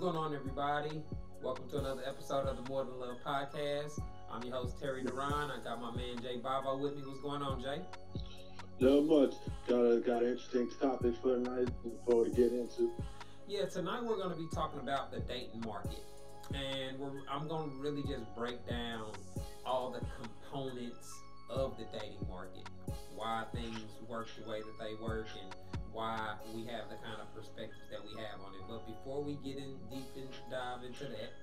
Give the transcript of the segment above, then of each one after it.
going on, everybody? Welcome to another episode of the More Than Love podcast. I'm your host, Terry Duran. I got my man, Jay Bavo, with me. What's going on, Jay? Not much. Got an interesting topic for tonight. Looking forward to get into. Yeah, tonight we're going to be talking about the dating market. And I'm going to really just break down all the components of the dating market. Why things work the way that they work and why we have the kind of perspectives that we have on it. But before we get in deep and dive into that,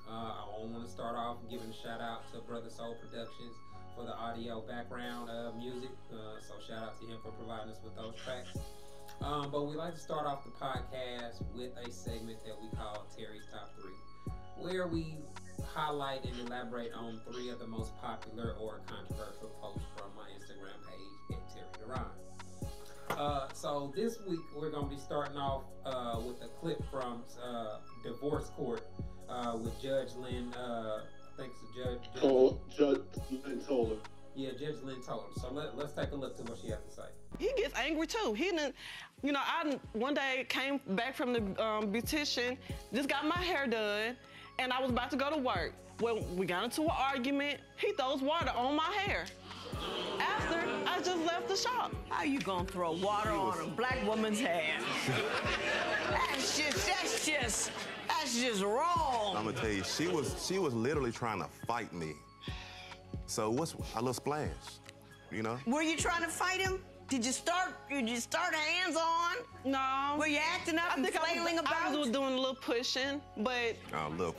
I want to start off giving a shout out to Brother Soul Productions for the audio background music. So shout out to him for providing us with those tracks. But we like to start off the podcast with a segment that we call Terry's Top 3, where we highlight and elaborate on 3 of the most popular or controversial posts from my Instagram page at Terry Duran. So this week we're going to be starting off with a clip from Divorce Court with Judge Lynn, I think it's Judge Lynn Toler. Yeah, Judge Lynn Toler. So let's take a look to what she has to say. He gets angry too. He didn't, I one day came back from the beautician, just got my hair done, and I was about to go to work. Well, we got into an argument. He throws water on my hair. After, I just left the shop. How you gonna throw water on a black woman's hair? That's just wrong. I'm gonna tell you, she was literally trying to fight me. So what's a little splash, you know? Were you trying to fight him? Did you start hands on? No. Were you acting up and flailing about? I was doing a little pushing, but a little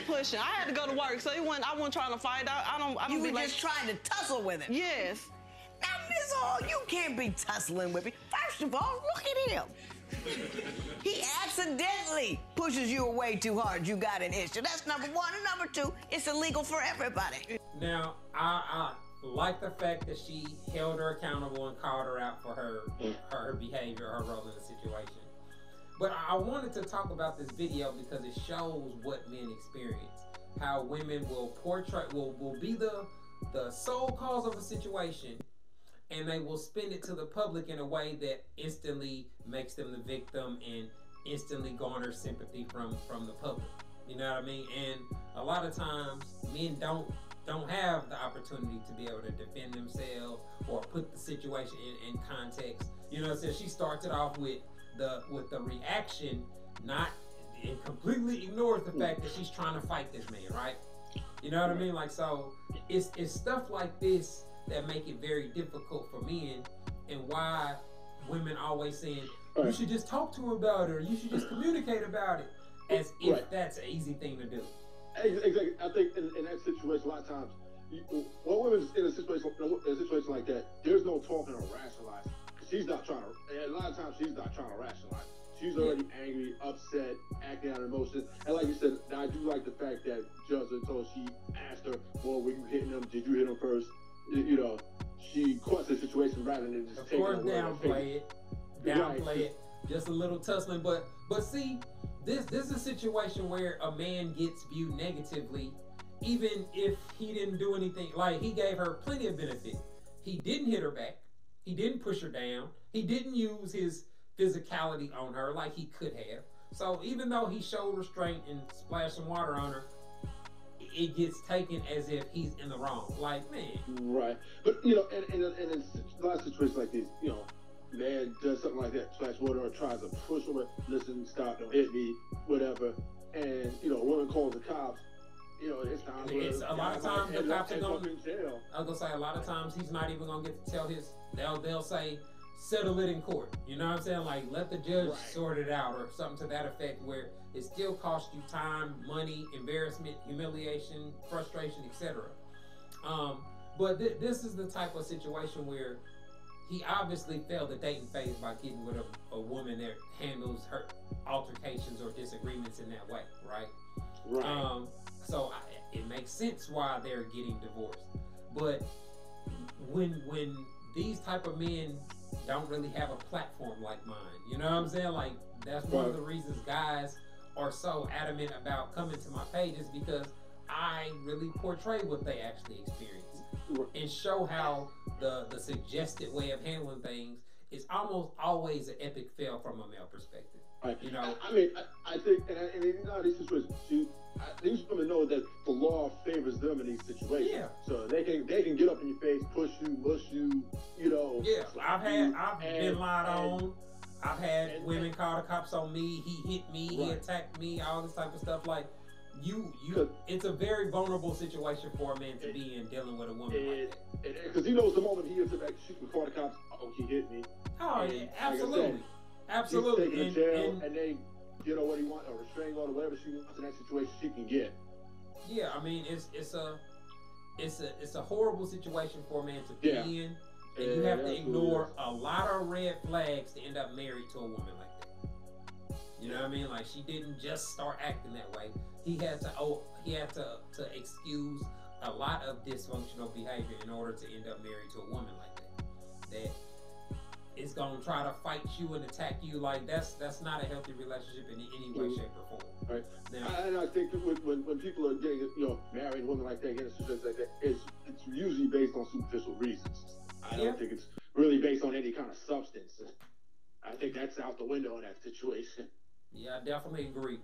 pushing. I had to go to work, so I wasn't trying to fight. You were just trying to tussle with him. Yes. Now, Miss Hall, you can't be tussling with me. First of all, look at him. He accidentally pushes you away too hard. You got an issue. That's number one. And number two, it's illegal for everybody. Now, I like the fact that she held her accountable and called her out for her behavior, her role in the situation. But I wanted to talk about this video because it shows what men experience. How women will be the sole cause of a situation, and they will spin it to the public in a way that instantly makes them the victim and instantly garners sympathy from the public. You know what I mean? And a lot of times men don't have the opportunity to be able to defend themselves or put the situation in context. You know, so she starts it off with the reaction, and completely ignores the fact that she's trying to fight this man, right? You know what I mean? Like, so it's stuff like this that make it very difficult for men, and why women always saying, you should just talk to her about it, or you should just communicate about it, as if that's an easy thing to do. Exactly. I think in that situation, a lot of times, when women's in a situation like that, there's no talking or rationalizing. She's not trying to. A lot of times, she's not trying to rationalize. She's already angry, upset, acting out of emotion. And like you said, I do like the fact that Judge told she asked her, "Well, were you hitting him? Did you hit him first?" You know, she questioned the situation rather than just taking it. Of course, downplay it, just a little tussling. But see, this is a situation where a man gets viewed negatively, even if he didn't do anything. Like, he gave her plenty of benefit. He didn't hit her back. He didn't push her down. He didn't use his physicality on her like he could have. So even though he showed restraint and splashed some water on her, it gets taken as if he's in the wrong. Like, man. Right. But, you know, and in a lot of situations like this, you know, man does something like that, splash water, or tries to push her, listen, stop, don't hit me, whatever. And, you know, a woman calls the cops. You know, it's time. It's a lot of times the cops are going to jail. I was gonna say, a lot of times he's not even gonna get to tell his. They'll say, settle it in court. You know what I'm saying? Like, let the judge sort it out, or something to that effect, where it still costs you time, money, embarrassment, humiliation, frustration, etc. But this is the type of situation where he obviously failed the dating phase by getting with a woman that handles her altercations or disagreements in that way, right? Right. So it makes sense why they're getting divorced. But when these type of men don't really have a platform like mine, you know what I'm saying? Like, that's one of the reasons guys are so adamant about coming to my page, is because I really portray what they actually experience and show how the suggested way of handling things is almost always an epic fail from a male perspective. Right. You know, I mean, I think, and in a lot of these situations, these women know that the law favors them in these situations. Yeah. So they can get up in your face, push you, mush you, you know. yeah, I've been lied and- on. I've had and- women call the cops on me. He hit me. He Right. attacked me. All this type of stuff. Like you. Good. It's a very vulnerable situation for a man to be in dealing with a woman like that. Because he knows the moment he gets it back, she can call the cops. Oh, he hit me. Oh, And yeah, like I absolutely, said, absolutely. She's taken to jail, and they get her what he wants, a restraining order, whatever she wants in that situation, she can get. Yeah, I mean, it's a horrible situation for a man to be Yeah. in, and you Yeah, have it to absolutely ignore is. a lot of red flags to end up married to a woman like that. You know what I mean? Like she didn't just start acting that way. He had to excuse a lot of dysfunctional behavior in order to end up married to a woman like that. That is gonna try to fight you and attack you. Like that's not a healthy relationship in any way, shape, or form. Right. Now, And I think that when people are getting, married women like that, getting situations like that, it's usually based on superficial reasons. I don't Yeah. think it's really based on any kind of substance. I think that's out the window in that situation. yeah, I definitely agree.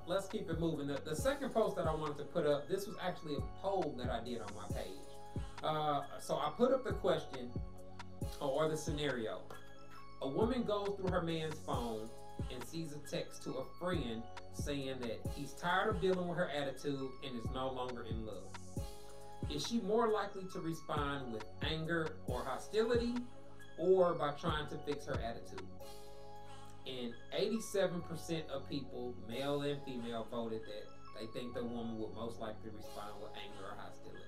Let's keep it moving. The second post that I wanted to put up, this was actually a poll that I did on my page. So I put up the question or the scenario. A woman goes through her man's phone and sees a text to a friend saying that he's tired of dealing with her attitude and is no longer in love. Is she more likely to respond with anger or hostility, or by trying to fix her attitude? And 87% of people, male and female, voted that they think the woman would most likely respond with anger or hostility.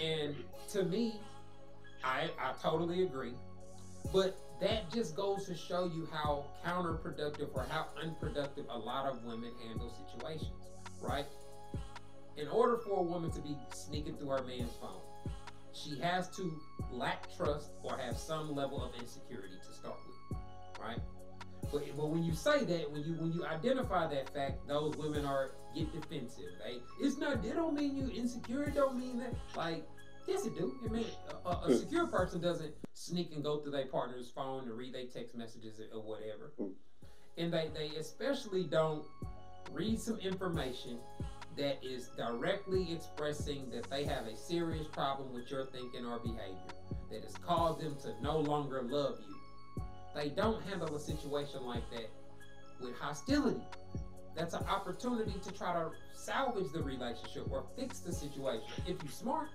And to me, I totally agree. But that just goes to show you how counterproductive or how unproductive a lot of women handle situations, right? In order for a woman to be sneaking through her man's phone, she has to lack trust or have some level of insecurity to start with, right? But when you say that, when you identify that fact, those women get defensive. They don't mean you insecure. It don't mean that. Like, yes, it do. It mean a secure person doesn't sneak and go through their partner's phone to read their text messages or whatever. And they especially don't read some information that is directly expressing that they have a serious problem with your thinking or behavior that has caused them to no longer love you. They don't handle a situation like that with hostility. That's an opportunity to try to salvage the relationship or fix the situation. If you're smart,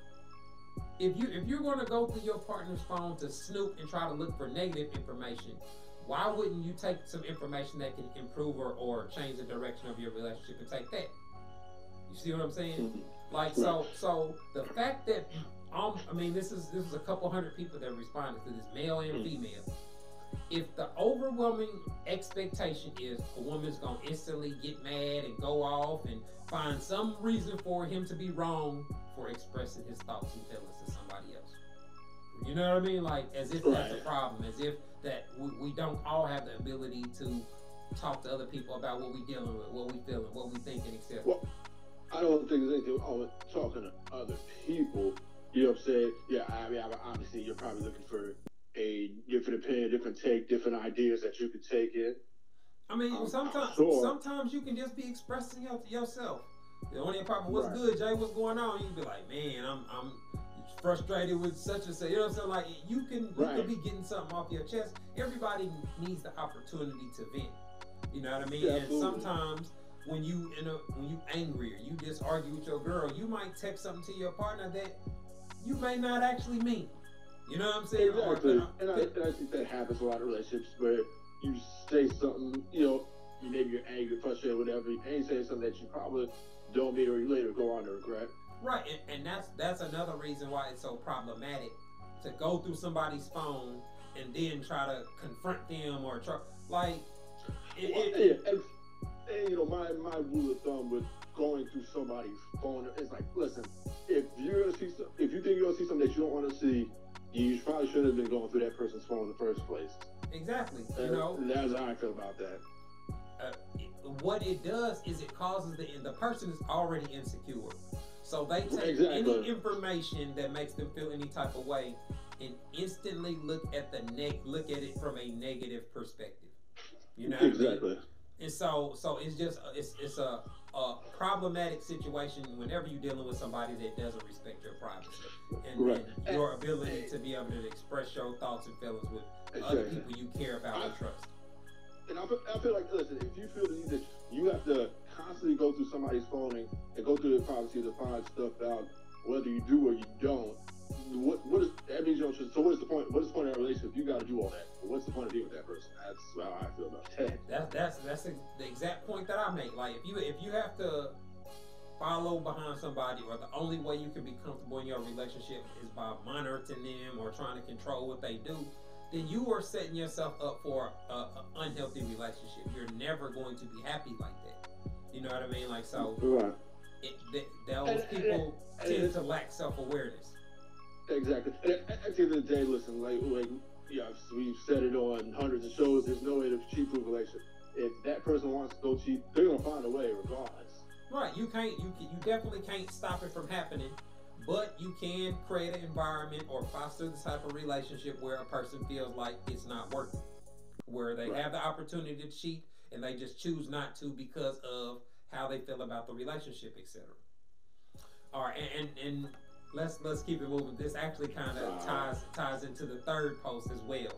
if you're going to go through your partner's phone to snoop and try to look for negative information, why wouldn't you take some information that can improve or change the direction of your relationship and take that? You see what I'm saying? Like, so the fact that this is a couple hundred people that responded to this, male and female. If the overwhelming expectation is a woman's gonna instantly get mad and go off and find some reason for him to be wrong for expressing his thoughts and feelings to somebody else, you know what I mean? Like, as if that's a problem, as if that we don't all have the ability to talk to other people about what we dealing with, what we feeling, what we thinking, etc. Well, I don't think there's anything wrong with talking to other people. You know what I'm saying? Yeah, I mean, obviously you're probably looking for a different opinion, different take, different ideas that you could take in. I mean, sometimes you can just be expressing yourself. The only problem, what's good, Jay? What's going on? You can be like, man, I'm frustrated with such and such. You know what I'm saying? Like, you can be getting something off your chest. Everybody needs the opportunity to vent. You know what I mean? Yeah, and sometimes when you angry or you just argue with your girl, you might text something to your partner that you may not actually mean. You know what I'm saying? Exactly. And I think that happens in a lot of relationships where you say something, maybe you're angry, frustrated, whatever, and you say something that you probably don't mean or you later go on to regret. Right, and that's another reason why it's so problematic to go through somebody's phone and then try to confront them or try, like, my rule of thumb with going through somebody's phone is like, listen, if you think you're gonna see something that you don't want to see, you probably shouldn't have been going through that person's phone in the first place. Exactly. That's how I feel about that. What it does is it causes the person is already insecure, so they take any information that makes them feel any type of way and instantly look at it from a negative perspective. You know what I mean? Exactly. And so it's just it's a problematic situation whenever you're dealing with somebody that doesn't respect your privacy and your ability to be able to express your thoughts and feelings with other people you care about and trust. And I feel like, listen, if you feel the need that you have to constantly go through somebody's phone and go through their privacy to find stuff out, whether you do or you don't, what is that means you don't trust? So what is the point? What is the point of that relationship? You got to do all that. What's the point of dealing with that person? That's how I feel about that. That's the exact point that I make. Like if you have to follow behind somebody, or the only way you can be comfortable in your relationship is by monitoring them or trying to control what they do, then you are setting yourself up for an unhealthy relationship. You're never going to be happy like that. You know what I mean? Like, so Right. those people tend to lack self-awareness. Exactly. And at the end of the day, listen, like yeah, we've said it on hundreds of shows. There's no way to cheat-proof a relationship. If that person wants to go cheat, they're gonna find a way regardless. Right. You definitely can't stop it from happening, but you can create an environment or foster the type of relationship where a person feels like it's not working, where they have the opportunity to cheat and they just choose not to because of how they feel about the relationship, etc. All right, and let's keep it moving. This actually kind of ties into the third post as well.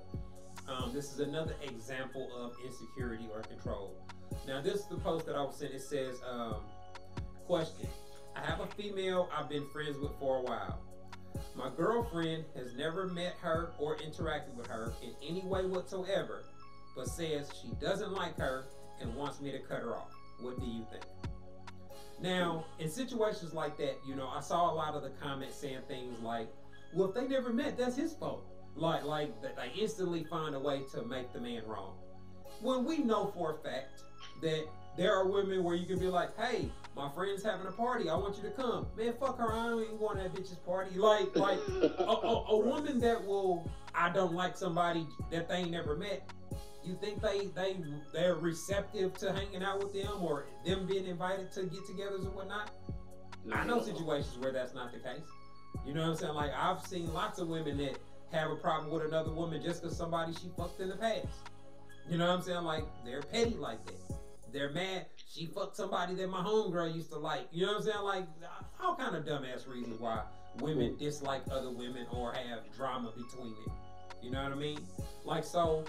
This is another example of insecurity or control. Now, this is the post that I was sent. It says, question: I have a female I've been friends with for a while. My girlfriend has never met her or interacted with her in any way whatsoever, but says she doesn't like her and wants me to cut her off. What do you think? Now, in situations like that, you know, I saw a lot of the comments saying things like, well, if they never met, that's his fault. Like they instantly find a way to make the man wrong. When we know for a fact that there are women where you can be like, hey, my friend's having a party, I want you to come. Man, fuck her, I ain't going to that bitch's party. Like a woman that I don't like somebody that they ain't never met. You think they're receptive to hanging out with them or them being invited to get-togethers and whatnot? No. I know situations where that's not the case. You know what I'm saying? Like, I've seen lots of women that have a problem with another woman just because somebody she fucked in the past. You know what I'm saying? Like, they're petty like that. They're mad she fucked somebody that my homegirl used to like. You know what I'm saying? Like, all kind of dumbass reasons why women dislike other women or have drama between them. You know what I mean? Like, so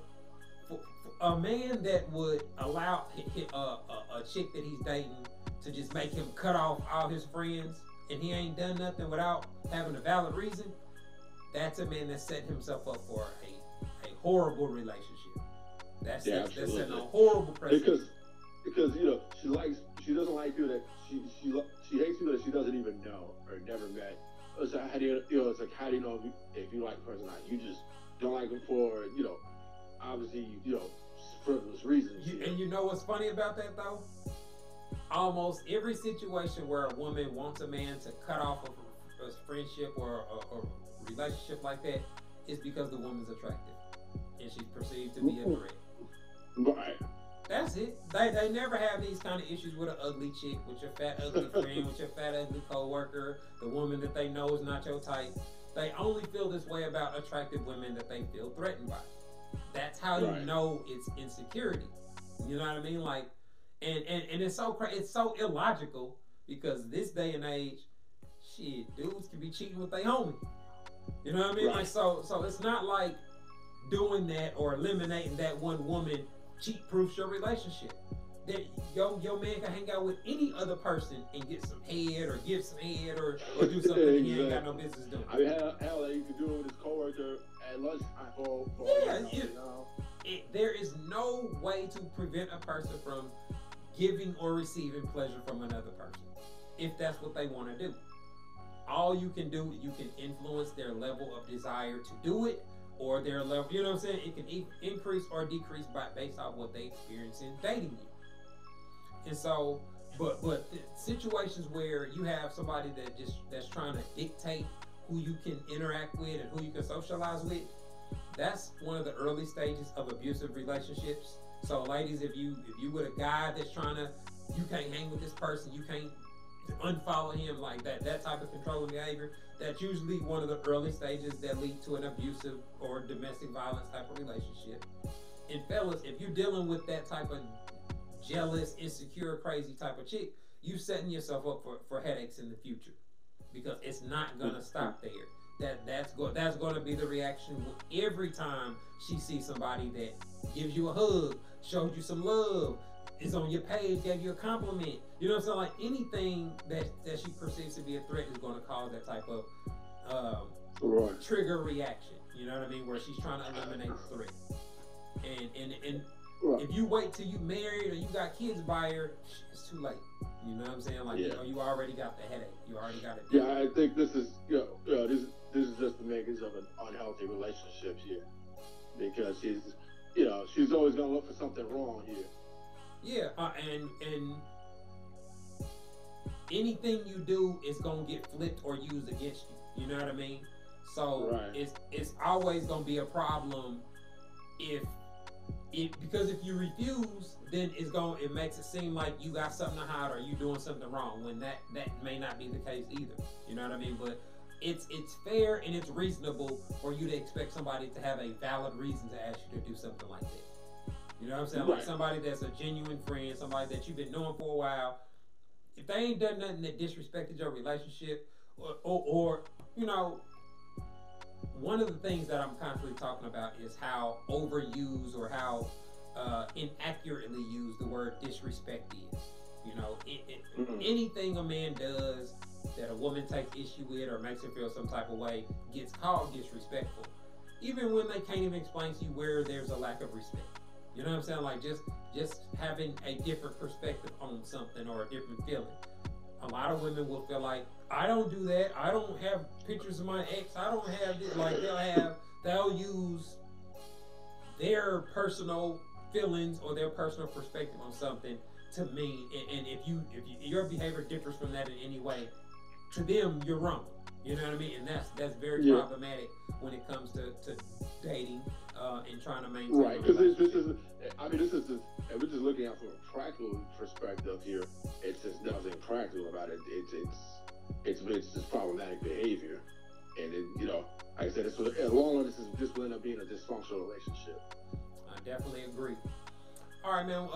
a man that would allow a chick that he's dating to just make him cut off all his friends and he ain't done nothing without having a valid reason, that's a man that's setting himself up for a horrible relationship. That's setting a horrible precedent. Because you know she doesn't like people that she hates people that she doesn't even know or never met. It's like, how do you know if you like a person or not? You just don't like them for obviously frivolous reasons. And you know what's funny about that though? Almost every situation where a woman wants a man to cut off a friendship or a relationship like that is because the woman's attractive and she's perceived to be a threat. Right. That's it. They never have these kind of issues with an ugly chick, with your fat ugly friend, with your fat ugly co-worker, the woman that they know is not your type. They only feel this way about attractive women that they feel threatened by. That's how you know it's insecurity. You know what I mean? Like, and it's so illogical because this day and age, shit, dudes can be cheating with their homie. You know what I mean? Right. Like, so it's not like doing that or eliminating that one woman cheat-proofs your relationship. That your man can hang out with any other person and get some head or give some head or do something that he ain't got no business doing. I mean, hell, you can do it with his coworker at lunchtime. There is no way to prevent a person from giving or receiving pleasure from another person if that's what they want to do. All you can do, you can influence their level of desire to do it, or their level, you know what I'm saying? It can increase or decrease based off what they experience in dating you. And so, but situations where you have somebody that's trying to dictate who you can interact with and who you can socialize with, that's one of the early stages of abusive relationships. So ladies, if you with a guy that's trying to, you can't hang with this person, you can't unfollow him, like that type of controlling behavior, that's usually one of the early stages that lead to an abusive or domestic violence type of relationship. And fellas, if you're dealing with that type of jealous, insecure, crazy type of chick, you setting yourself up for headaches in the future, because it's not gonna stop there. That's going to be the reaction every time she sees somebody that gives you a hug, shows you some love, is on your page, gave you a compliment. You know what I'm saying? Like anything that she perceives to be a threat is going to cause that type of trigger reaction. You know what I mean? Where she's trying to eliminate the threat. And if you wait till you married or you got kids by her, it's too late. You know what I'm saying? Like you already got the headache. You already got it. Yeah, I think this is this is just the makings of an unhealthy relationship here, because she's always gonna look for something wrong here. Yeah, and anything you do is gonna get flipped or used against you. You know what I mean? So it's always gonna be a problem because if you refuse, then it makes it seem like you got something to hide or you doing something wrong, when that may not be the case either. You know what I mean? But it's fair and it's reasonable for you to expect somebody to have a valid reason to ask you to do something like that. You know what I'm saying? Like somebody that's a genuine friend, somebody that you've been knowing for a while. If they ain't done nothing that disrespected your relationship, or you know, one of the things that I'm constantly talking about is how overused or how inaccurately used the word disrespect is. You know, anything a man does that a woman takes issue with or makes her feel some type of way gets called disrespectful, even when they can't even explain to you where there's a lack of respect. You know what I'm saying? Like just having a different perspective on something or a different feeling. A lot of women will feel like, I don't do that. I don't have pictures of my ex. I don't have this. Like they'll use their personal feelings or their personal perspective on something to mean. And if your behavior differs from that in any way, to them you're wrong. You know what I mean? And that's very problematic when it comes to dating and trying to maintain. Right, because this is if we're just looking at from a practical perspective here, it's just nothing practical about it. It's just problematic behavior, and like I said, in the long run, this will end up being a dysfunctional relationship. I definitely agree. All right, man.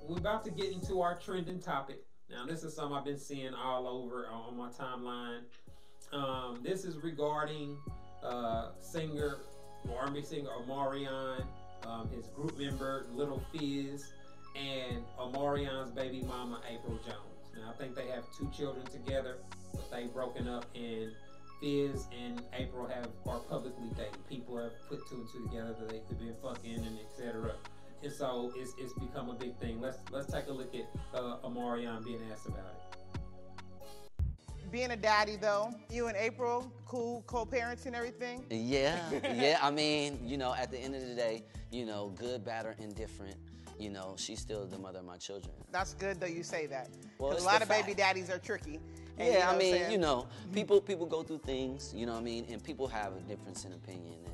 We're about to get into our trending topic. Now, this is something I've been seeing all over on my timeline. This is regarding R&B singer Omarion, his group member Little Fizz, and Omarion's baby mama April Jones. Now, I think they have 2 children together, but they've broken up, and Fizz and April are publicly dating. People have put 2 and 2 together that they've been fucking and etc. And so it's become a big thing. Let's take a look at Omarion being asked about it. Being a daddy, though, you and April, cool co-parents and everything? Yeah. I mean, at the end of the day, good, bad, or indifferent, she's still the mother of my children. That's good, though, you say that. Well, because a lot of baby daddies are tricky. And yeah, I mean, people go through things, you know what I mean? And people have a difference in opinion, and,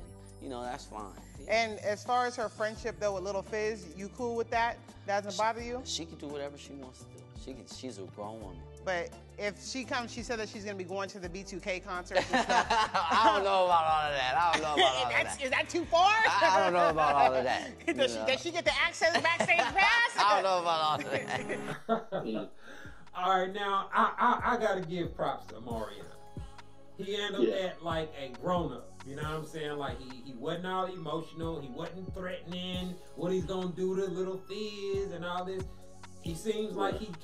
that's fine. And as far as her friendship, though, with Little Fizz, you cool with that? Doesn't bother you? She can do whatever she wants to do. She's a grown woman. But if she comes, she said that she's going to be going to the B2K concerts and stuff. I don't know about all of that. Is that too far? I don't know about all of that. Does she get the access backstage pass? I don't know about all of that. All right, now, I got to give props to Omarion. He handled that like a grown-up. You know what I'm saying? Like, he wasn't all emotional. He wasn't threatening what he's going to do to Little Fizz and all this. He seems like he's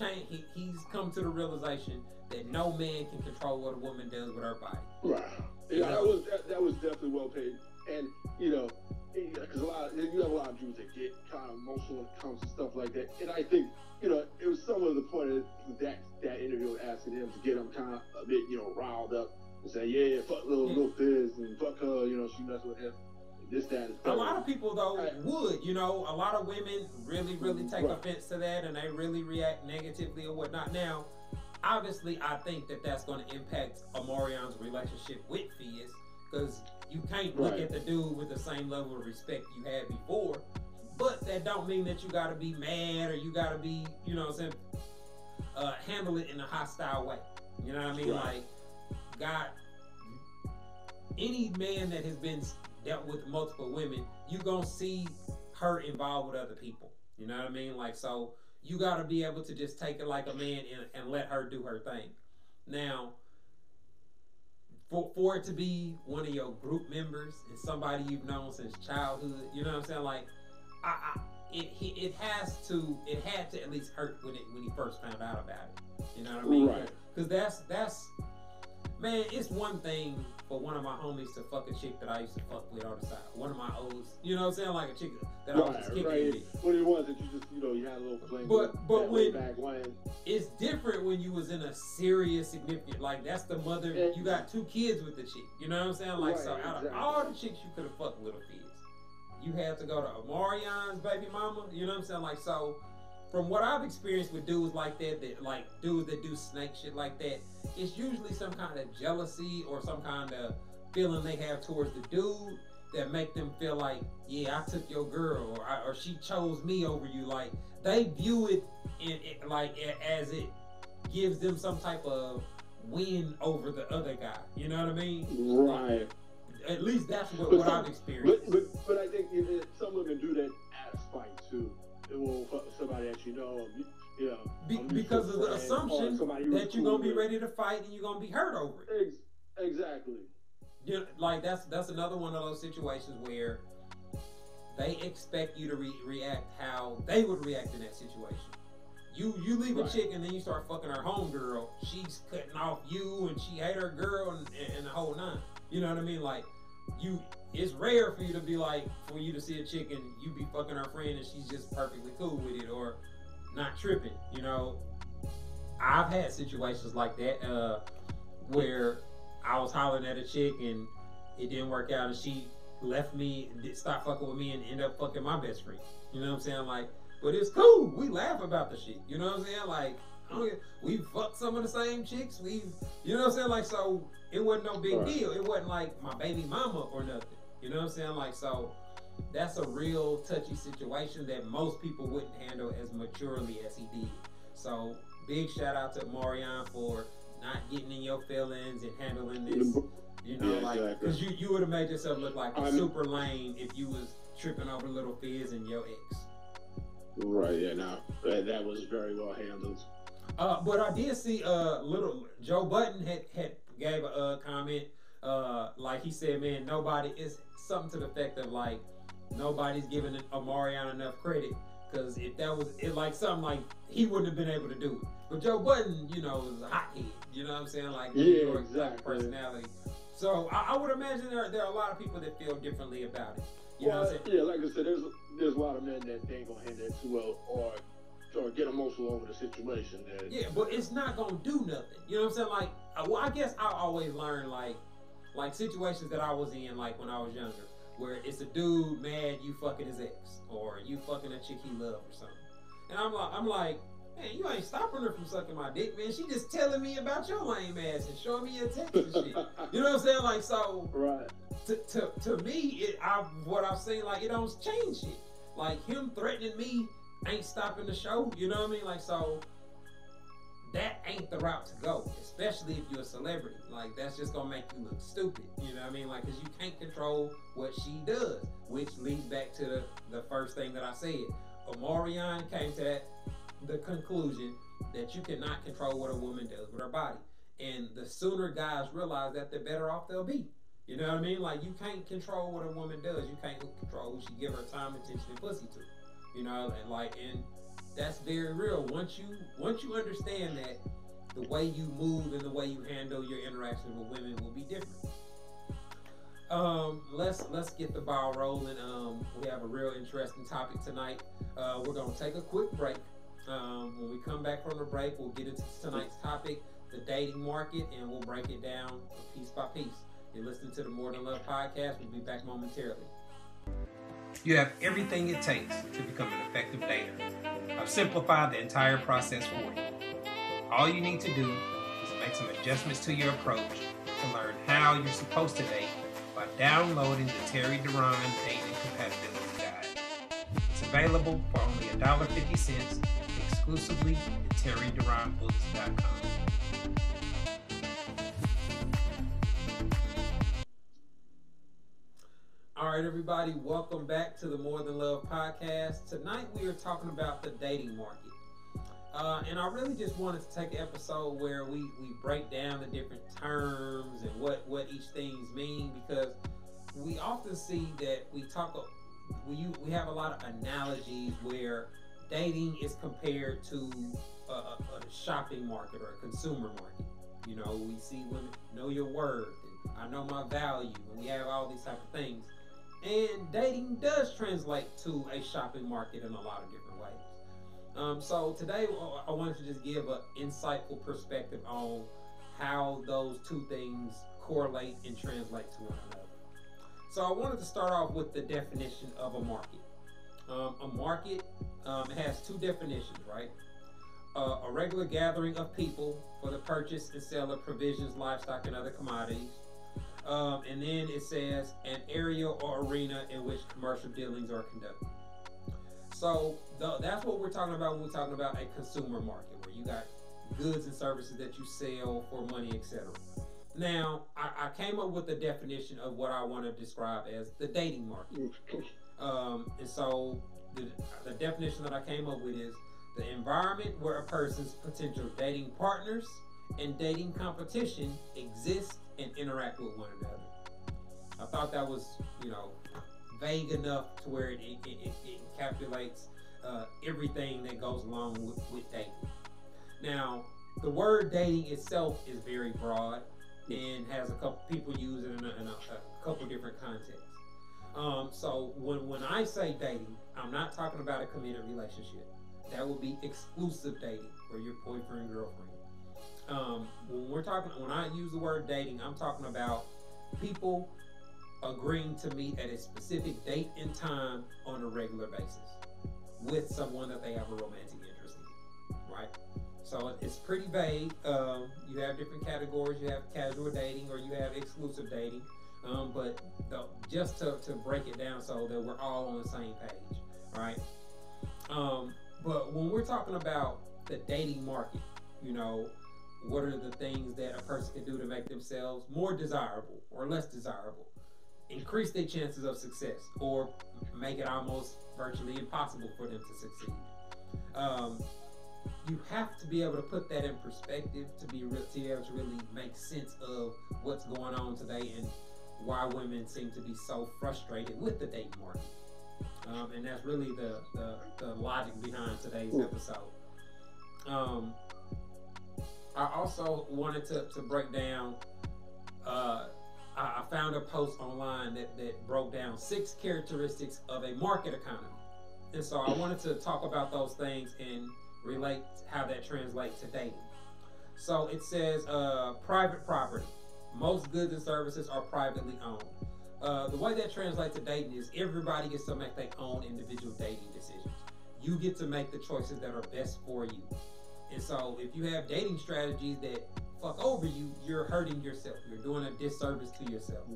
come to the realization that no man can control what a woman does with her body. Right. Yeah, that was definitely well paid. And, because you have a lot of dudes that get kind of emotional when it comes to stuff like that. And I think, it was somewhat of the point of that interview asking him to get him kind of a bit, riled up and say, yeah, fuck little Fizz and fuck her, she messed with him. This, that, and a lot of people, though, would, a lot of women really, really take offense to that, and they really react negatively or whatnot. Now, obviously, I think that that's going to impact Omarion's relationship with Fizz, because you can't look at the dude with the same level of respect you had before, but that don't mean that you got to be mad or you got to be, handle it in a hostile way. You know what I mean? Like, any man that has been dealt with multiple women, you gonna see her involved with other people. You know what I mean? Like, so you got to be able to just take it like a man and let her do her thing. Now, for it to be one of your group members and somebody you've known since childhood, you know what I'm saying? Like, it had to at least hurt when he first found out about it. You know what I mean? Right. Because that's man, it's one thing for one of my homies to fuck a chick that I used to fuck with on the side. One of my olds, you know what I'm saying? Like a chick that I was just kicking with. What it was that you just, you had a little flame. But way back when. It's different when you was in a serious, significant, like that's the mother, you got 2 kids with the chick. You know what I'm saying? Like, so out of all the chicks you could have fucked Little Fizz, you had to go to Omarion's baby mama. You know what I'm saying? Like, so from what I've experienced with dudes like that like dudes that do snake shit like that, it's usually some kind of jealousy or some kind of feeling they have towards the dude that make them feel like, yeah, I took your girl, or she chose me over you. Like, they view it as it gives them some type of win over the other guy. You know what I mean? Right. At least that's what I've experienced. But I think some women do that out of spite too. It will fuck somebody that you know. Because of the assumption that you're gonna be ready to fight and you're gonna be hurt over it. Exactly. You know, like that's another one of those situations where they expect you to react how they would react in that situation. You leave a chick and then you start fucking her homegirl. She's cutting off you and she hate her girl and the whole nine. You know what I mean? Like, it's rare for you to be like, for you to see a chick and you be fucking her friend and she's just perfectly cool with it or not tripping. You know, I've had situations like that where I was hollering at a chick and it didn't work out and she left me, stopped fucking with me and ended up fucking my best friend. You know what I'm saying? Like, but it's cool. We laugh about the shit. You know what I'm saying? Like, we fucked some of the same chicks. You know what I'm saying? Like, so it wasn't no big deal. It wasn't like my baby mama or nothing. You know what I'm saying? Like, so that's a real touchy situation that most people wouldn't handle as maturely as he did. So big shout out to Marion for not getting in your feelings and handling this. You know, like, because you would have made yourself look like a super lame if you was tripping over Little Fizz and your ex. Right, yeah, no, that was very well handled. But I did see little Joe Budden had gave a comment, like he said, man, nobody is something to the effect of like nobody's giving Omarion enough credit, because if that was it, like something like he wouldn't have been able to do it. But Joe Budden, you know, is a hothead. You know what I'm saying? Like, yeah, exactly. Personality. So I would imagine there are a lot of people that feel differently about it. You know what I'm saying? Yeah, like I said, there's a lot of men that they ain't gonna handle it too well or get emotional over the situation. Yeah, but it's not gonna do nothing. You know what I'm saying? Like, well, I guess I always learn like situations that I was in, like when I was younger, where it's a dude mad you fucking his ex or you fucking a chick he loved or something, and I'm like, man, you ain't stopping her from sucking my dick, man. She just telling me about your lame ass and showing me your text and shit. You know what I'm saying? Like, so right. To me, what I've seen, like, it don't change shit. Like, him threatening me ain't stopping the show. You know what I mean? Like, so that ain't the route to go, especially if you're a celebrity. Like, that's just gonna make you look stupid. You know what I mean? Like, because you can't control what she does, which leads back to the first thing that I said. Omarion came to the conclusion that you cannot control what a woman does with her body. And the sooner guys realize that, the better off they'll be. You know what I mean? Like, you can't control what a woman does. You can't control who she give her time, attention, and pussy to. You know, and that's very real. Once you understand that, the way you move and the way you handle your interaction with women will be different. Let's get the ball rolling. We have a real interesting topic tonight. We're gonna take a quick break. When we come back from the break, we'll get into tonight's topic, the dating market, and we'll break it down piece by piece. You're listening to the More Than Love podcast. We'll be back momentarily. You have everything it takes to become an effective dater. I've simplified the entire process for you. All you need to do is make some adjustments to your approach to learn how you're supposed to date by downloading the Terry Duran Dating Compatibility Guide. It's available for only $1.50 exclusively at TerryDuranBooks.com. All right, everybody, welcome back to the More Than Love podcast. Tonight we are talking about the dating market. And I really just wanted to take an episode where we break down the different terms and what each things mean, because we often see that we have a lot of analogies where dating is compared to a shopping market or a consumer market. You know, we see women know your worth, and I know my value, and we have all these type of things. And dating does translate to a shopping market in a lot of different ways. So today I wanted to just give an insightful perspective on how those two things correlate and translate to one another. So I wanted to start off with the definition of a market. A market has two definitions, right? A regular gathering of people for the purchase and sale of provisions, livestock, and other commodities. And then it says an area or arena in which commercial dealings are conducted. So that's what we're talking about when we're talking about a consumer market, where you got goods and services that you sell for money, etc. Now, I came up with a definition of what I want to describe as the dating market. And so the definition that I came up with is the environment where a person's potential dating partners and dating competition exist and interact with one another. I thought that was, vague enough to where it encapsulates everything that goes along with dating. Now, the word dating itself is very broad and has a couple people use it in a couple different contexts. So when I say dating, I'm not talking about a committed relationship. That would be exclusive dating for your boyfriend, girlfriend. When I use the word dating, I'm talking about people agreeing to meet at a specific date and time on a regular basis with someone that they have a romantic interest in, right? So it's pretty vague. You have different categories. You have casual dating or you have exclusive dating. But just to break it down so that we're all on the same page, right? But when we're talking about the dating market, what are the things that a person can do to make themselves more desirable or less desirable, increase their chances of success, or make it almost virtually impossible for them to succeed? You have to be able to put that in perspective to be able to really make sense of what's going on today and why women seem to be so frustrated with the dating market. And that's really the logic behind today's episode. I also wanted to break down, I found a post online that broke down 6 characteristics of a market economy. And so I wanted to talk about those things and relate how that translates to dating. So it says private property. Most goods and services are privately owned. The way that translates to dating is everybody gets to make their own individual dating decisions. You get to make the choices that are best for you. And so if you have dating strategies that fuck over you, you're hurting yourself. You're doing a disservice to yourself.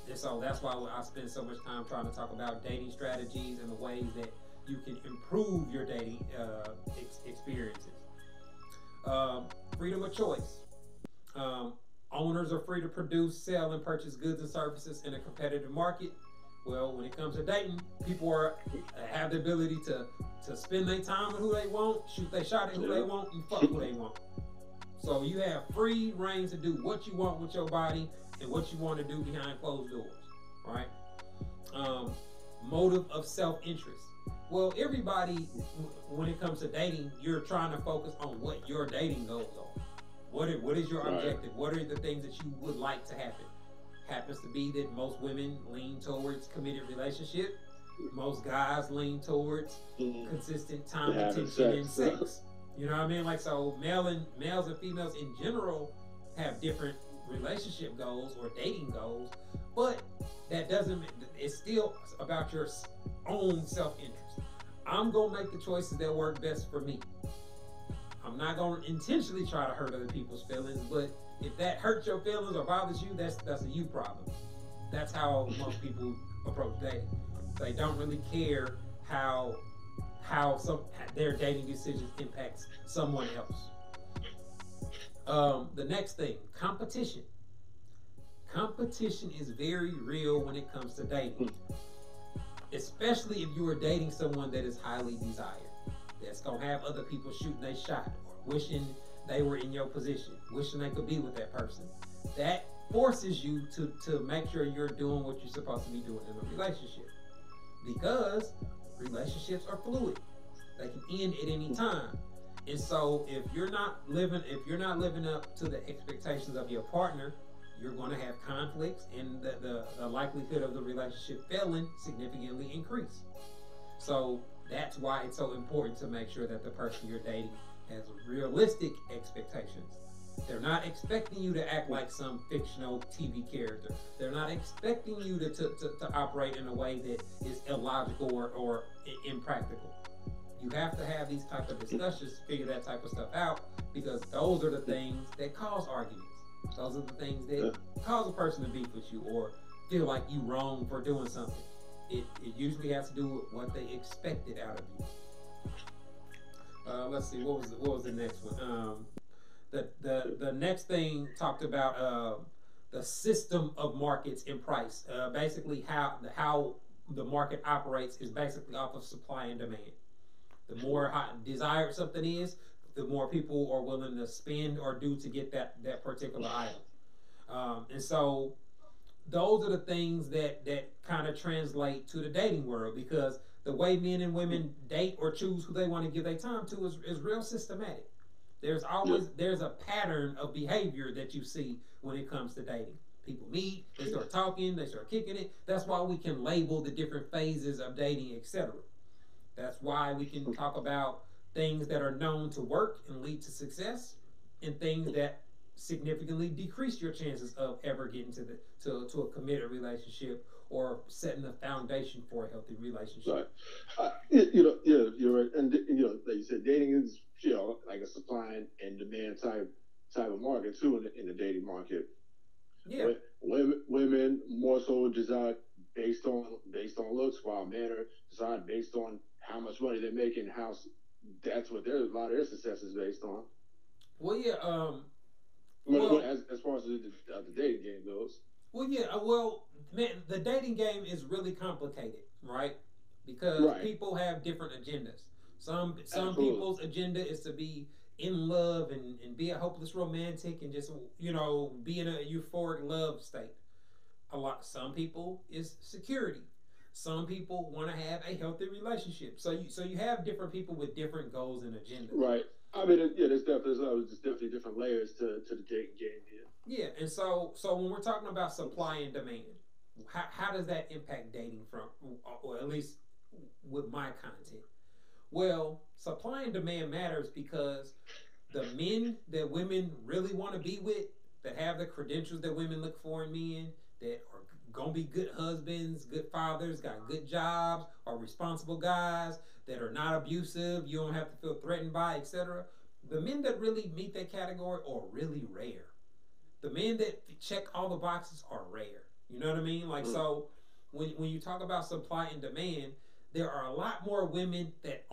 And so that's why I spend so much time trying to talk about dating strategies and the ways that you can improve your dating experiences. Freedom of choice. Owners are free to produce, sell, and purchase goods and services in a competitive market. Well, when it comes to dating, people have the ability to spend their time with who they want, shoot their shot at who they want, and fuck who they want. So you have free reign to do what you want with your body and what you want to do behind closed doors, right? Motive of self-interest. Well, everybody, when it comes to dating, you're trying to focus on what your dating goals are. What is your objective? What are the things that you would like to happen? Happens to be that most women lean towards committed relationship. Most guys lean towards consistent time, attention, and sex. You know what I mean? Like, so males and females in general have different relationship goals or dating goals, but that doesn't, it's still about your own self-interest. I'm gonna make the choices that work best for me. I'm not gonna intentionally try to hurt other people's feelings, but if that hurts your feelings or bothers you, that's a you problem. That's how most people approach dating. They don't really care how their dating decisions impacts someone else. The next thing, competition. competition is very real when it comes to dating, especially if you are dating someone that is highly desired, that's gonna have other people shooting their shot or wishing they were in your position, wishing they could be with that person. That forces you to make sure you're doing what you're supposed to be doing in a relationship, because relationships are fluid. They can end at any time. And so if you're not living up to the expectations of your partner, you're going to have conflicts, and the likelihood of the relationship failing significantly increase. So that's why it's so important to make sure that the person you're dating has realistic expectations. They're not expecting you to act like some fictional TV character. They're not expecting you to operate in a way that is illogical or impractical. You have to have these type of discussions to figure that type of stuff out, because those are the things that cause arguments. Those are the things that cause a person to beef with you or feel like you wrong for doing something. It usually has to do with what they expected out of you. Let's see, what was the next one? The next thing talked about the system of markets and price. Basically, how the market operates is basically off of supply and demand. The more desired something is, the more people are willing to spend or do to get that particular item. And so those are the things that kind of translate to the dating world, because the way men and women date or choose who they want to give their time to is real systematic. There's a pattern of behavior that you see when it comes to dating. People meet, they start talking, they start kicking it. That's why we can label the different phases of dating, etc. That's why we can talk about things that are known to work and lead to success, and things that significantly decrease your chances of ever getting to a committed relationship or setting the foundation for a healthy relationship. Right. You're right. And like you said, dating is like a supply and demand type of market too in the dating market. Yeah. Women more so desire based on looks, while men are desired based on how much money they make and how that's what a lot of their success is based on. Well, yeah. As far as the dating game goes. Well, yeah. Man, the dating game is really complicated, right? Because people have different agendas. Some people's agenda is to be in love and be a hopeless romantic and just be in a euphoric love state. Some people is security. Some people want to have a healthy relationship. So you have different people with different goals and agendas. Right. I mean, there's definitely different layers to the dating game here. Yeah, and so when we're talking about supply and demand, how does that impact dating or at least with my content? Well, supply and demand matters because the men that women really want to be with, that have the credentials that women look for in men, that are gonna be good husbands, good fathers, got good jobs, are responsible guys, that are not abusive, you don't have to feel threatened by, etc. The men that really meet that category are really rare. The men that check all the boxes are rare. You know what I mean? Like, so when you talk about supply and demand, there are a lot more women that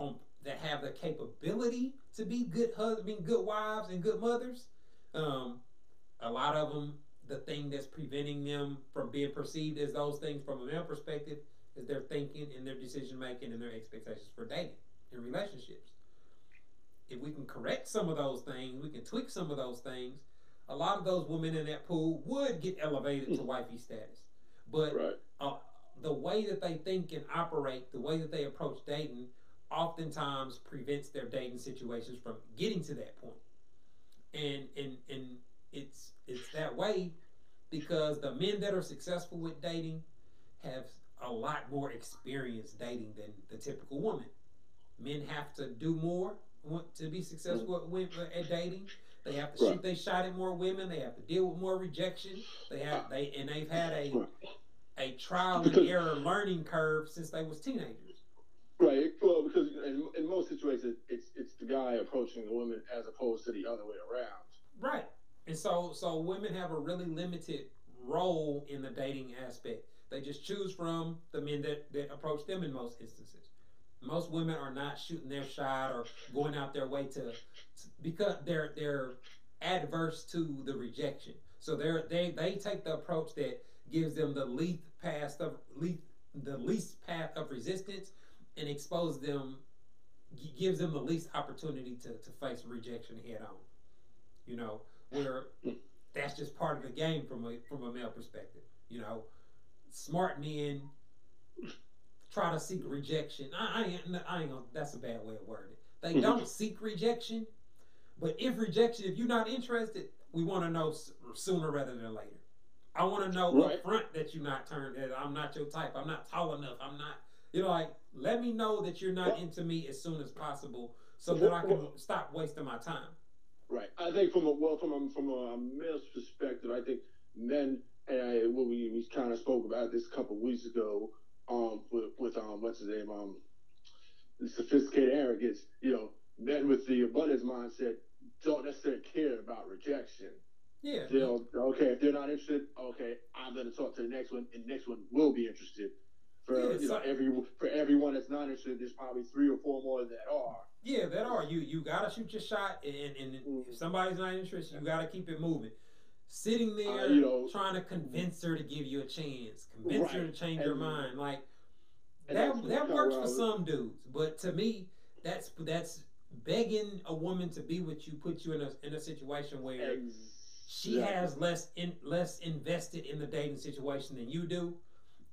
have the capability to be good husbands, good wives, and good mothers. A lot of them, the thing that's preventing them from being perceived as those things from a male perspective is their thinking and their decision making and their expectations for dating and relationships. If we can correct some of those things, we can tweak some of those things, a lot of those women in that pool would get elevated to wifey status. But the way that they think and operate, the way that they approach dating, oftentimes prevents their dating situations from getting to that point. And it's that way because the men that are successful with dating have a lot more experience dating than the typical woman. Men have to do more to be successful at dating. They have to shoot their shot at more women. They have to deal with more rejection. They've had a trial and error learning curve since they was teenagers. Right. Well, because in most situations, it's the guy approaching the woman as opposed to the other way around. Right. And so women have a really limited role in the dating aspect. They just choose from the men that approach them in most instances. Most women are not shooting their shot or going out their way to because they're adverse to the rejection. So they take the approach that gives them the least path of resistance and exposes them, gives them the least opportunity to face rejection head on. You know, where that's just part of the game from a male perspective. You know, smart men try to seek rejection. I ain't gonna, that's a bad way of wording it. They don't seek rejection, but if you're not interested, we want to know sooner rather than later. I want to know up front that you're not that I'm not your type. I'm not tall enough. I'm not, you know, like, let me know that you're not into me as soon as possible so that I can stop wasting my time. Right. I think from a male's perspective, I think men, and what we kind of spoke about this a couple of weeks ago, with what's his name, the sophisticated arrogance. You know, men with the abundance mindset don't necessarily care about rejection. Yeah. Okay, if they're not interested, okay, I'm going to talk to the next one, and the next one will be interested. For everyone that's not interested, there's probably 3 or 4 more that are. Yeah, that are. You gotta shoot your shot, and if somebody's not interested, you gotta keep it moving. Sitting there, trying to convince her to give you a chance, convince her to change her mind, like that works for some dudes. But to me, that's begging a woman to be with you, put you in a situation where she has less invested in the dating situation than you do,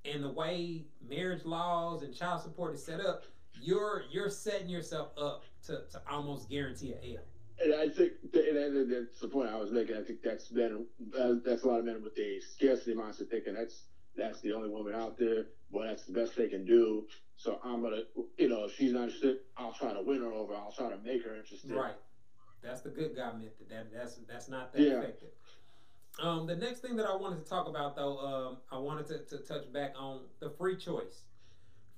and the way marriage laws and child support is set up, you're setting yourself up to almost guarantee a L. And I think that's the point I was making. I think that's a lot of men with a scarcity mindset thinking that's the only woman out there. Well, that's the best they can do. So I'm gonna, if she's not interested, I'll try to win her over. I'll try to make her interested. Right. That's the good guy method. That's not that effective. The next thing that I wanted to talk about, though, I wanted to touch back on the free choice.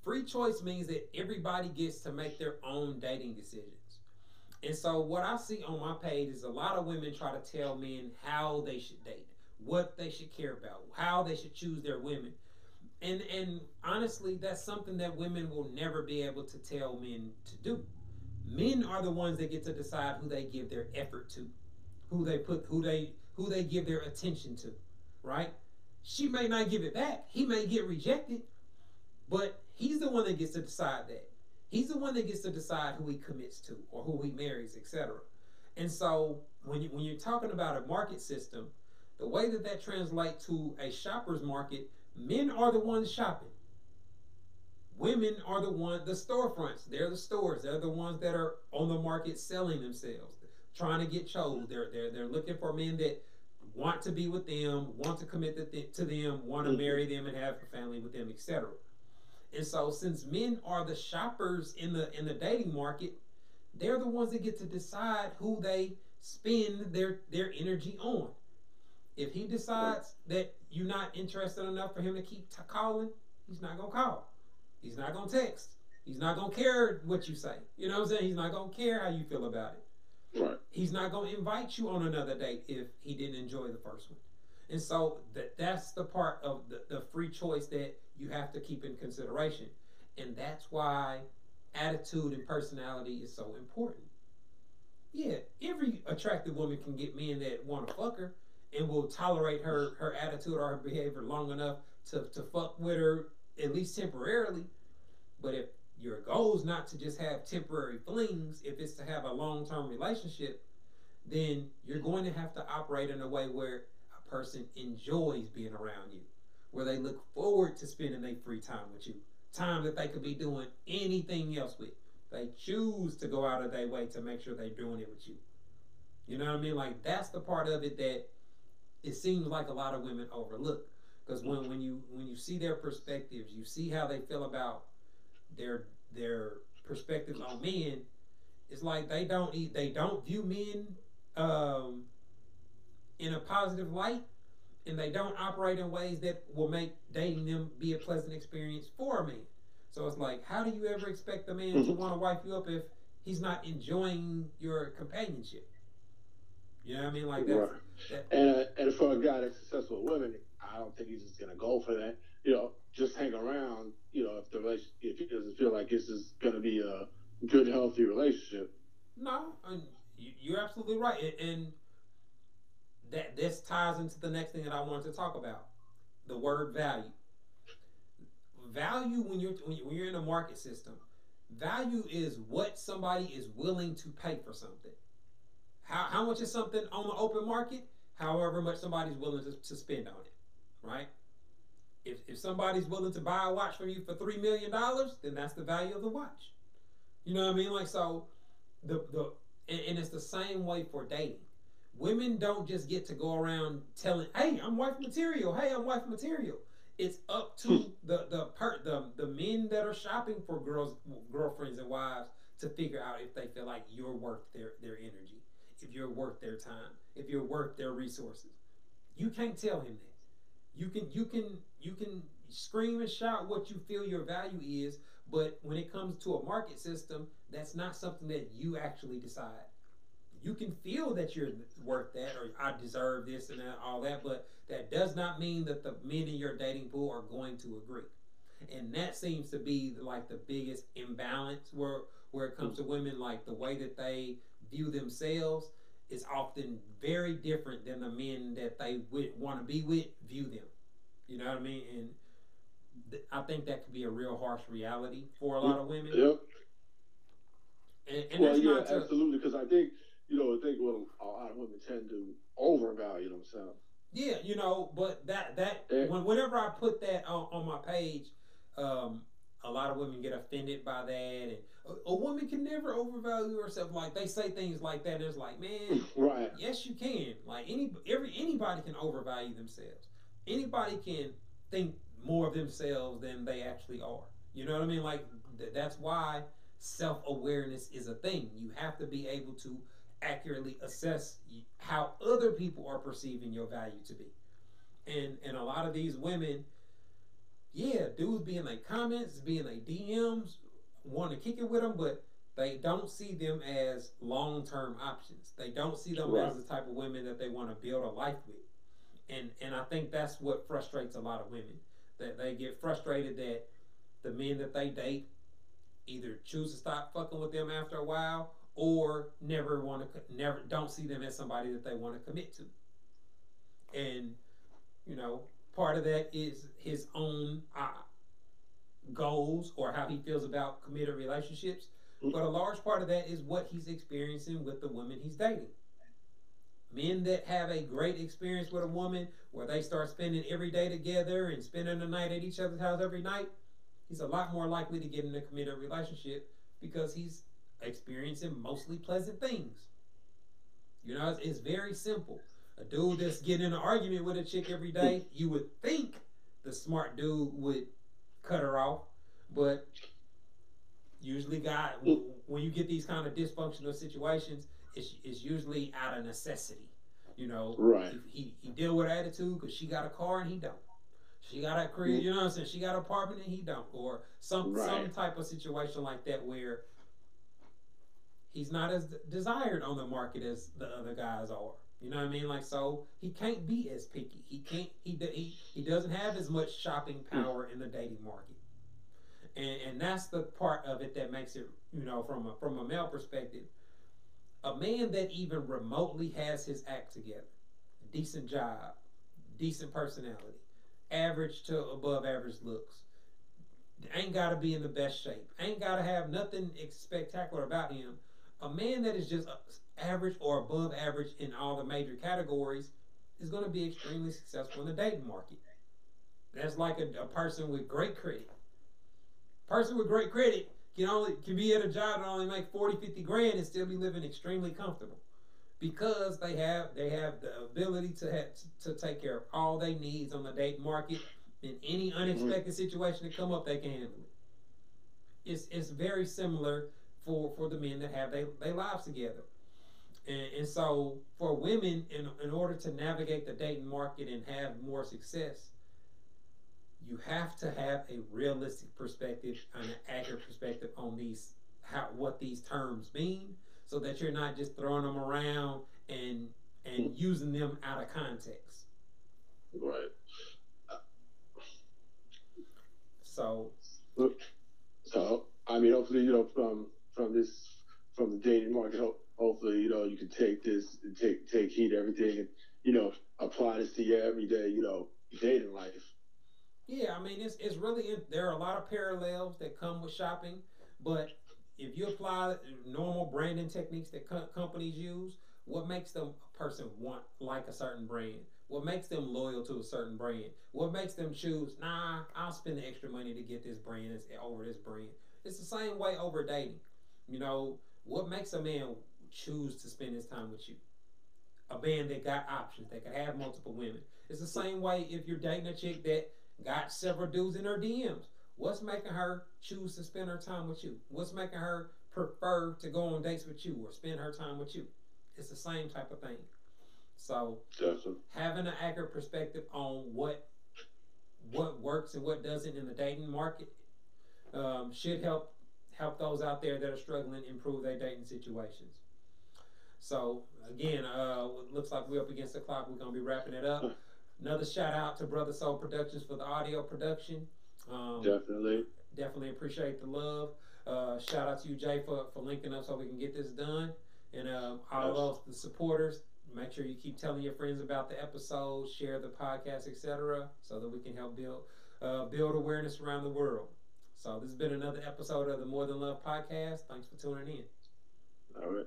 Free choice means that everybody gets to make their own dating decisions. And so what I see on my page is a lot of women try to tell men how they should date, what they should care about, how they should choose their women. And honestly, that's something that women will never be able to tell men to do. Men are the ones that get to decide who they give their effort to, who they give their attention to, right? She may not give it back. He may get rejected, but he's the one that gets to decide that. He's the one that gets to decide who he commits to or who he marries, etc. And so when you're talking about a market system, the way that translates to a shopper's market, men are the ones shopping. Women are the storefronts. They're the stores. They're the ones that are on the market selling themselves, trying to get chose. They're looking for men that want to be with them, want to commit to them, want to marry them and have a family with them, etc. And so since men are the shoppers in the dating market, they're the ones that get to decide who they spend their energy on. If he decides that you're not interested enough for him to keep calling, he's not going to call. He's not going to text. He's not going to care what you say. You know what I'm saying? He's not going to care how you feel about it. Right. He's not going to invite you on another date if he didn't enjoy the first one. And so that's the part of the free choice that you have to keep in consideration. And that's why attitude and personality is so important. Yeah, every attractive woman can get men that want to fuck her and will tolerate her attitude or her behavior long enough to fuck with her, at least temporarily. But if your goal is not to just have temporary flings, if it's to have a long-term relationship, then you're going to have to operate in a way where a person enjoys being around you, where they look forward to spending their free time with you, time that they could be doing anything else with. They choose to go out of their way to make sure they're doing it with you. You know what I mean? Like, that's the part of it that it seems like a lot of women overlook. Because when you see their perspectives, you see how they feel about their perspectives on men, it's like they don't view men in a positive light, and they don't operate in ways that will make dating them be a pleasant experience for a man. So it's like, how do you ever expect a man to want to wipe you up if he's not enjoying your companionship? You know what I mean? Like that. And for a guy that's successful with women, I don't think he's just gonna go for that. Just hang around. If he doesn't feel like this is gonna be a good, healthy relationship. No, you're absolutely right. And that this ties into the next thing that I wanted to talk about, the word value. Value, when you're in a market system, value is what somebody is willing to pay for something. How much is something on the open market? However much somebody's willing to spend on it, right? If somebody's willing to buy a watch from you for $3 million, then that's the value of the watch. You know what I mean? Like, so and it's the same way for dating. Women don't just get to go around telling, "Hey, I'm wife material. Hey, I'm wife material." It's up to the men that are shopping for girlfriends and wives to figure out if they feel like you're worth their energy, if you're worth their time, if you're worth their resources. You can't tell him that. You can scream and shout what you feel your value is, but when it comes to a market system, that's not something that you actually decide. You can feel that you're worth that, or I deserve this and that, all that, but that does not mean that the men in your dating pool are going to agree. And that seems to be like the biggest imbalance where it comes to women. Like, the way that they view themselves is often very different than the men that they would want to be with view them. You know what I mean? And I think that could be a real harsh reality for a lot of women. Yep. And well, that's yeah, not to, absolutely. Because I think what a lot of women tend to overvalue themselves. yeah, but whenever I put that on my page, a lot of women get offended by that, and a woman can never overvalue herself. Like, they say things like that, and it's like, man, right? Yes, you can. Like, anybody can overvalue themselves. Anybody can think more of themselves than they actually are. You know what I mean? Like, that's why self-awareness is a thing. You have to be able to accurately assess how other people are perceiving your value to be. And a lot of these women, yeah, dudes be in their comments, be in their DMs, want to kick it with them, but they don't see them as long-term options. They don't see them as the type of women that they want to build a life with. And I think that's what frustrates a lot of women. That they get frustrated that the men that they date either choose to stop fucking with them after a while, or never don't see them as somebody that they want to commit to. And part of that is his own goals or how he feels about committed relationships, but a large part of that is what he's experiencing with the women he's dating. Men that have a great experience with a woman where they start spending every day together and spending the night at each other's house every night, he's a lot more likely to get in a committed relationship because he's experiencing mostly pleasant things. It's very simple. A dude that's getting in an argument with a chick every day, you would think the smart dude would cut her off, but usually, when you get these kind of dysfunctional situations, it's usually out of necessity. Right. He deal with attitude because she got a car and he don't. She got a career, you know what I'm saying? She got an apartment and he don't, or some type of situation like that where he's not as desired on the market as the other guys are. You know what I mean? Like, so he can't be as picky. He doesn't have as much shopping power in the dating market. And that's the part of it that makes it, from a male perspective, a man that even remotely has his act together, decent job, decent personality, average to above average looks, ain't got to be in the best shape, ain't got to have nothing spectacular about him. A man that is just average or above average in all the major categories is going to be extremely successful in the dating market. That's like a person with great credit. Person with great credit can be at a job that only make 40, 50 grand and still be living extremely comfortable because they have the ability to take care of all their needs on the dating market. In any unexpected situation that come up, they can handle it. It's very similar for the men that have their lives together. And so for women, in order to navigate the dating market and have more success, you have to have a realistic perspective and an accurate perspective on what these terms mean, so that you're not just throwing them around and using them out of context. Right. So I mean, hopefully, from the dating market, hopefully, you can take heed, everything, apply this to your everyday, dating life. Yeah, I mean, it's really, there are a lot of parallels that come with shopping, but if you apply normal branding techniques that companies use, what makes them a person want like a certain brand? What makes them loyal to a certain brand? What makes them choose, nah, I'll spend the extra money to get this brand over this brand? It's the same way over dating. What makes a man choose to spend his time with you? A man that got options, that can have multiple women. It's the same way if you're dating a chick that got several dudes in her DMs. What's making her choose to spend her time with you? What's making her prefer to go on dates with you or spend her time with you? It's the same type of thing. So having an accurate perspective on what works and what doesn't in the dating market should help those out there that are struggling improve their dating situations. So again, looks like we're up against the clock. We're gonna be wrapping it up. Another shout out to Brother Soul Productions for the audio production. Definitely appreciate the love. Shout out to you, Jay, for linking up so we can get this done. And all of the supporters, make sure you keep telling your friends about the episodes, share the podcast, etc., so that we can help build awareness around the world. So this has been another episode of the More Than Love podcast. Thanks for tuning in. All right.